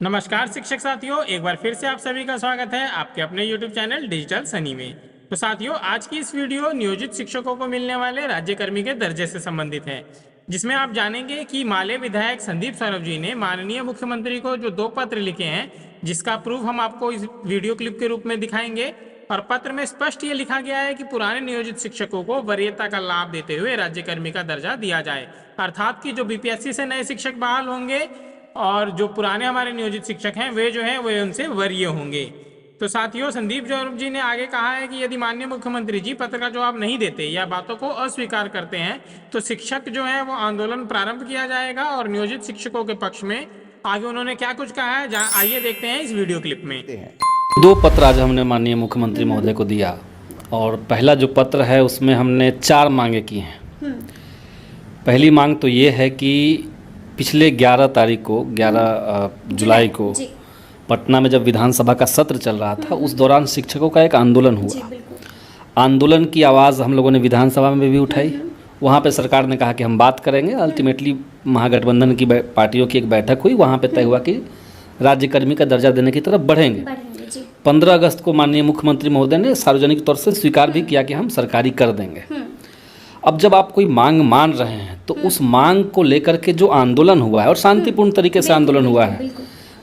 नमस्कार शिक्षक साथियों, एक बार फिर से आप सभी का स्वागत है आपके अपने YouTube चैनल डिजिटल सनी में। तो साथियों, आज की इस वीडियो नियोजित शिक्षकों को मिलने वाले राज्यकर्मी के दर्जे से संबंधित है, जिसमें आप जानेंगे कि माले विधायक संदीप सौरभ जी ने माननीय मुख्यमंत्री को जो 2 पत्र लिखे हैं, जिसका प्रूफ हम आपको इस वीडियो क्लिप के रूप में दिखाएंगे। और पत्र में स्पष्ट ये लिखा गया है कि पुराने नियोजित शिक्षकों को वरीयता का लाभ देते हुए राज्यकर्मी का दर्जा दिया जाए, अर्थात कि जो बीपीएससी से नए शिक्षक बहाल होंगे और जो पुराने हमारे नियोजित शिक्षक हैं वे जो हैं वे उनसे वरीय होंगे। तो साथियों, संदीप सौरभ जी ने आगे कहा है कि यदि माननीय मुख्यमंत्री जी पत्र का जवाब नहीं देते या बातों को अस्वीकार करते हैं तो शिक्षक जो है वो आंदोलन प्रारंभ किया जाएगा। और नियोजित शिक्षकों के पक्ष में आगे उन्होंने क्या कुछ कहा है, आइए देखते हैं इस वीडियो क्लिप में। 2 पत्र आज हमने माननीय मुख्यमंत्री महोदय को दिया और पहला जो पत्र है उसमें हमने 4 मांगे की हैं। पहली मांग तो ये है कि पिछले 11 तारीख को 11 जुलाई को पटना में जब विधानसभा का सत्र चल रहा था उस दौरान शिक्षकों का एक आंदोलन हुआ। आंदोलन की आवाज़ हम लोगों ने विधानसभा में भी उठाई। वहाँ पे सरकार ने कहा कि हम बात करेंगे। अल्टीमेटली महागठबंधन की पार्टियों की एक बैठक हुई, वहाँ पे तय हुआ कि राज्यकर्मी का दर्जा देने की तरफ बढ़ेंगे। 15 अगस्त को माननीय मुख्यमंत्री महोदय ने सार्वजनिक तौर से स्वीकार भी किया कि हम सरकारी कर देंगे। अब जब आप कोई मांग मान रहे हैं तो उस मांग को लेकर के जो आंदोलन हुआ है और शांतिपूर्ण तरीके से आंदोलन हुआ है,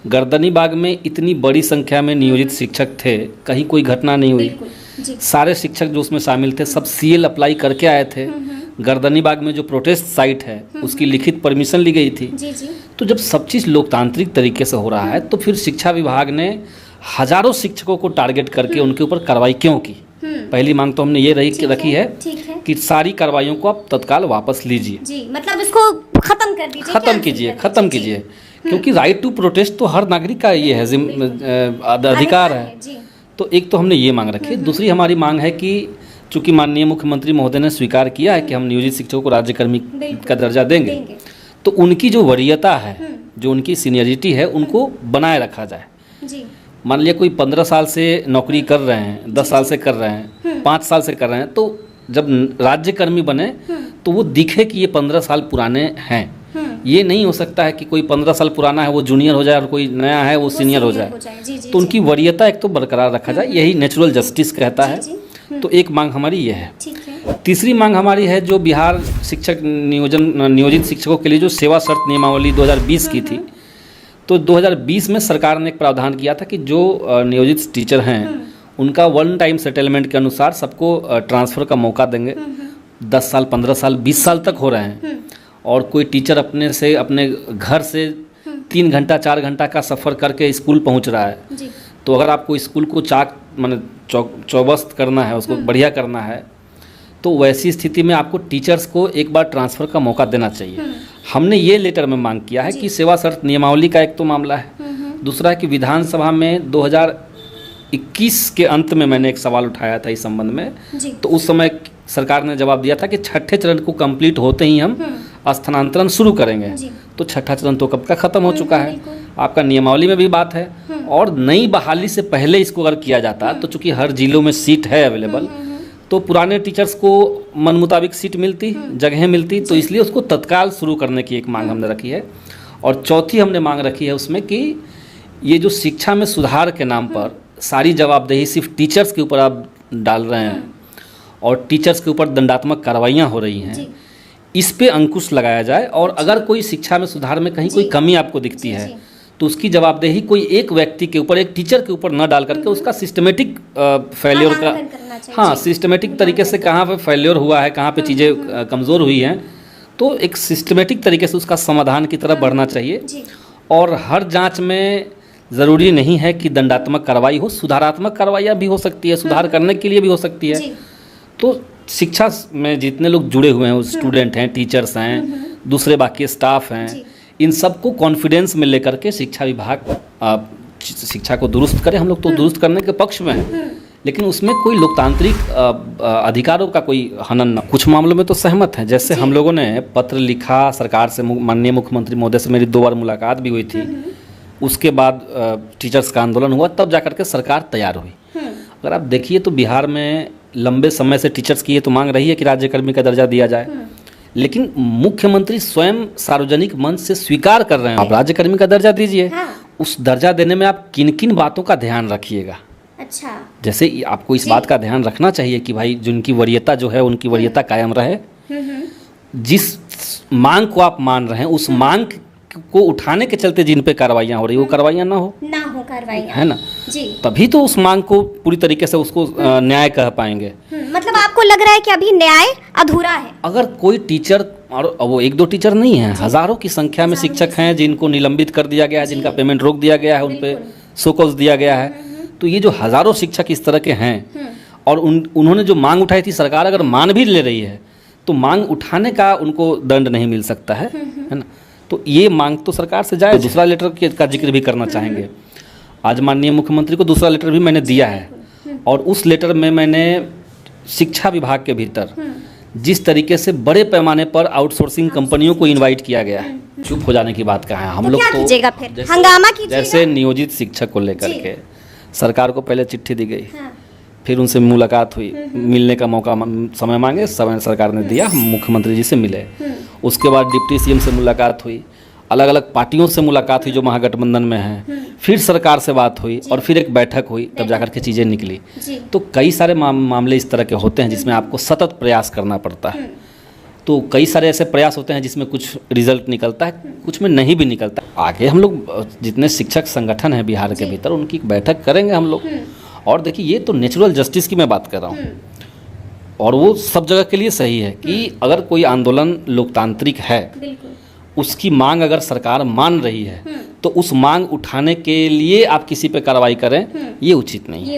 गर्दनी बाग में इतनी बड़ी संख्या में नियोजित शिक्षक थे, कहीं कोई घटना नहीं हुई। सारे शिक्षक जो उसमें शामिल थे सब सीएल अप्लाई करके आए थे। गर्दनी बाग में जो प्रोटेस्ट साइट है उसकी लिखित परमिशन ली गई थी। तो जब सब चीज़ लोकतांत्रिक तरीके से हो रहा है तो फिर शिक्षा विभाग ने हजारों शिक्षकों को टारगेट करके उनके ऊपर कार्रवाई क्यों की? पहली मांग तो हमने ये रखी है कि सारी कार्रवाइयों को आप तत्काल वापस लीजिए, जी, मतलब इसको खत्म कर दीजिए, खत्म कीजिए क्योंकि राइट टू प्रोटेस्ट तो हर नागरिक का ये है, अधिकार है। तो एक तो हमने ये मांग रखी। दूसरी हमारी मांग है कि चूंकि माननीय मुख्यमंत्री महोदय ने स्वीकार किया है कि हम नियोजित शिक्षकों को राज्यकर्मी का दर्जा देंगे, तो उनकी जो वरीयता है, जो उनकी सीनियरिटी है, उनको बनाए रखा जाए। मान लिया कोई 15 साल से नौकरी कर रहे हैं, 10 साल से कर रहे हैं, 5 साल से कर रहे हैं, तो जब राज्यकर्मी बने तो वो दिखे कि ये 15 साल पुराने हैं। ये नहीं हो सकता है कि कोई 15 साल पुराना है वो जूनियर हो जाए और कोई नया है वो सीनियर हो जाए। तो उनकी वरीयता एक तो बरकरार रखा जाए, यही नेचुरल जस्टिस कहता है। तो एक मांग हमारी ये है। तीसरी मांग हमारी है जो बिहार शिक्षक नियोजित शिक्षकों के लिए जो सेवा शर्त नियमावली 2020 की थी, तो 2020 में सरकार ने एक प्रावधान किया था कि जो नियोजित टीचर हैं उनका 1 टाइम सेटलमेंट के अनुसार सबको ट्रांसफ़र का मौका देंगे। 10 साल 15 साल 20 साल तक हो रहे हैं और कोई टीचर अपने घर से 3 घंटा 4 घंटा का सफ़र करके स्कूल पहुंच रहा है, तो अगर आपको स्कूल को चौबस्त करना है, उसको बढ़िया करना है, तो वैसी स्थिति में आपको टीचर्स को एक बार ट्रांसफ़र का मौका देना चाहिए। हमने ये लेटर में मांग किया है कि सेवा शर्त नियमावली का एक तो मामला है, दूसरा है कि विधानसभा में 2021 के अंत में मैंने एक सवाल उठाया था इस संबंध में, तो उस समय सरकार ने जवाब दिया था कि 6ठे चरण को कंप्लीट होते ही हम स्थानांतरण शुरू करेंगे। तो 6ठा चरण तो कब का ख़त्म हो चुका है। आपका नियमावली में भी बात है और नई बहाली से पहले इसको अगर किया जाता तो चूँकि हर जिलों में सीट है अवेलेबल, तो पुराने टीचर्स को मन मुताबिक सीट मिलती, जगहें मिलती, तो इसलिए उसको तत्काल शुरू करने की एक मांग हमने रखी है। और चौथी हमने मांग रखी है उसमें कि ये जो शिक्षा में सुधार के नाम पर सारी जवाबदेही सिर्फ टीचर्स के ऊपर आप डाल रहे हैं और टीचर्स के ऊपर दंडात्मक कार्रवाइयाँ हो रही हैं, इस पे अंकुश लगाया जाए। और अगर कोई शिक्षा में सुधार में कहीं कोई कमी आपको दिखती है तो उसकी जवाबदेही कोई एक व्यक्ति के ऊपर, एक टीचर के ऊपर न डाल करके उसका सिस्टमेटिक फेलियर का, सिस्टमेटिक तरीके से कहाँ पे फेलियर हुआ है, कहाँ पे चीज़ें कमज़ोर हुई हैं, तो एक सिस्टमेटिक तरीके से उसका समाधान की तरफ बढ़ना चाहिए। और हर जांच में ज़रूरी नहीं है कि दंडात्मक कार्रवाई हो, सुधारात्मक कार्रवाइयाँ भी हो सकती है, सुधार करने के लिए भी हो सकती है। तो शिक्षा में जितने लोग जुड़े हुए हैं, स्टूडेंट हैं, टीचर्स हैं, दूसरे बाकी स्टाफ हैं, इन सबको कॉन्फिडेंस में लेकर के शिक्षा विभाग शिक्षा को दुरुस्त करे। हम लोग तो दुरुस्त करने के पक्ष में हैं, लेकिन उसमें कोई लोकतांत्रिक अधिकारों का कोई हनन न। कुछ मामलों में तो सहमत हैं, जैसे हम लोगों ने पत्र लिखा सरकार से, माननीय मुख्यमंत्री महोदय से मेरी 2 बार मुलाकात भी हुई थी। उसके बाद टीचर्स का आंदोलन हुआ, तब जाकर के सरकार तैयार हुई। अगर आप देखिए तो बिहार में लंबे समय से टीचर्स की ये तो मांग रही है कि राज्यकर्मी का दर्जा दिया जाए, लेकिन मुख्यमंत्री स्वयं सार्वजनिक मंच से स्वीकार कर रहे हैं, आप राज्यकर्मी का दर्जा दीजिए। उस दर्जा देने में आप किन किन बातों का ध्यान रखिएगा। अच्छा। जैसे आपको इस बात का ध्यान रखना चाहिए कि भाई जिनकी वरीयता जो है उनकी वरीयता कायम रहे, जिस मांग को आप मान रहे हैं उस मांग को उठाने के चलते जिन पे कार्रवाइयाँ हो रही वो कार्रवाइयाँ ना हो कार्रवाइयाँ, है ना जी। तभी तो उस मांग को पूरी तरीके से उसको न्याय कह पाएंगे। मतलब आपको लग रहा है कि अभी न्याय अधूरा है? अगर कोई टीचर, और वो एक दो टीचर नहीं है, हजारों की संख्या में शिक्षक हैं जिनको निलंबित कर दिया गया है, जिनका पेमेंट रोक दिया गया है, उन पे शो कॉज दिया गया है। तो ये जो हजारों शिक्षक इस तरह के हैं और उन्होंने जो मांग उठाई थी, सरकार अगर मान भी ले रही है तो मांग उठाने का उनको दंड नहीं मिल सकता है ना। तो ये मांग तो सरकार से जाए। दूसरा लेटर का जिक्र भी करना चाहेंगे। आज माननीय मुख्यमंत्री को दूसरा लेटर भी मैंने दिया है और उस लेटर में मैंने शिक्षा विभाग के भीतर जिस तरीके से बड़े पैमाने पर आउटसोर्सिंग कंपनियों को इनवाइट किया गया है, चुप हो जाने की बात कहाँ है। हम लोग तो हंगामा कीजिएगा। जैसे नियोजित शिक्षक को लेकर के सरकार को पहले चिट्ठी दी गई, फिर उनसे मुलाकात हुई, मिलने का मौका समय मांगे, समय सरकार ने दिया, मुख्यमंत्री जी से मिले। उसके बाद डिप्टी सीएम से मुलाकात हुई, अलग अलग पार्टियों से मुलाकात हुई जो महागठबंधन में हैं, फिर सरकार से बात हुई और फिर एक बैठक हुई, तब जाकर के चीज़ें निकली। तो कई सारे मामले इस तरह के होते हैं जिसमें आपको सतत प्रयास करना पड़ता है। तो कई सारे ऐसे प्रयास होते हैं जिसमें कुछ रिजल्ट निकलता है, कुछ में नहीं भी निकलता। आगे हम लोग जितने शिक्षक संगठन हैं बिहार के भीतर उनकी बैठक करेंगे हम लोग। और देखिए ये तो नेचुरल जस्टिस की मैं बात कर रहा हूँ और वो सब जगह के लिए सही है कि अगर कोई आंदोलन लोकतांत्रिक है, उसकी मांग अगर सरकार मान रही है तो उस मांग उठाने के लिए आप किसी पे कार्रवाई करें, ये उचित नहीं है।